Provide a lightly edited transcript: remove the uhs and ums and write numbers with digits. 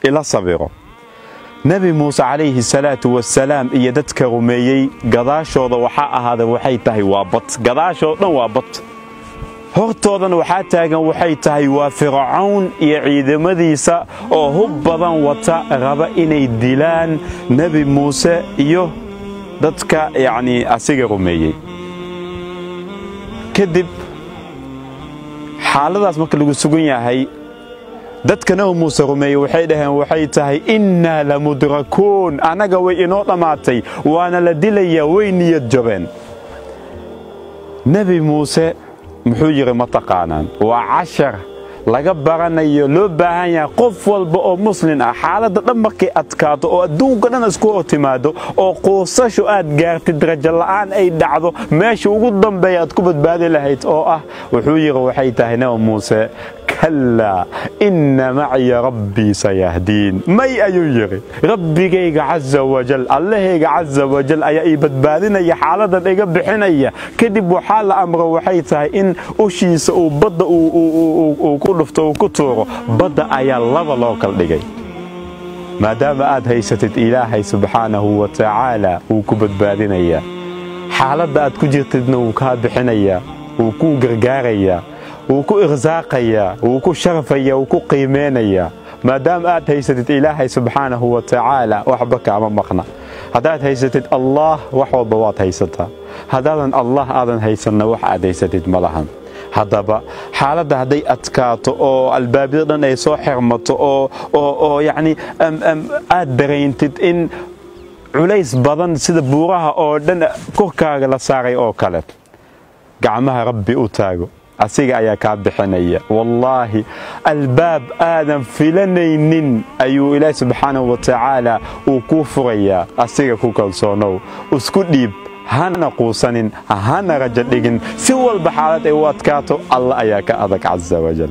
ila sabiro nabi Muuse alayhi salatu wassalaam iyo dadka rumeeyay gadaashooda waxa ahaada waxay tahay waa bad gadaashoodan waa bad hortoodana waxa taagan waxay tahay waa fircawn iyo ciidamadiisa oo hub badan wata raba inay dilaan nabi Muuse iyo dadka asiga rumeeyay kadib xaaladaas marka lagu sugan yahay dadkana Muuse rumeeyay waxay dhaheen waxay tahay inna la mudrakuun anaga way inoo dhamaatay waana la dilaya way niyad jabeen nabi Muuse muxuu yiri ma taqaanaan waa 10 laga baranayo loo baahan yahay qof walba oo muslim ah xaaladda dhan markay adkaato oo adduunka dhan isku timaado oo qoosasho aad gaartid darajo la'aan ay dhacdo meesha ugu dambeeya aad ku badbaadi lahayd oo ah wuxuu yiri waxay tahay nabi Muuse كلا إن معي ربي سيهدين ماي أيويري ربي عز وجل الله عز وجل أي بدبالنا يا حالة أي بحنية كذب وحال أمر وحيتها إن أشيس وبدأ وكلفته وكتوره بدأ أي الله لوكل دقي ما دام آد هيستت إلهي سبحانه وتعالى وكبد بالنا حالة آد كجرتنا وكاد بحنية وكو غرغارية وكو إغزاقيا وكو شرفيا وكو قيمينيا ما دام آد هيستت إلهي سبحانه وتعالى وحبك أمام مقنا هذا هيستت الله وحو بوات هيستها هذا الله آذن هيستنا وحاد هيستت ملهم هذا با حالة هدي أتكاتو أو البابيضان أي سو حرمتو أو آد درينتت إن عليس بدن سيد بورها أو دن كوكاغ لساري أو كالت قعمها ربي أتاغو أسيق أيا كابحنية والله الباب آدم فلنينين أيو إلهي سبحانه وتعالى وكفرية أسيق كوكال صونو اسكديب هانا قوسانين هانا رجل لغن سوى البحارات ايواتكاتو الله أياك أذك عز وجل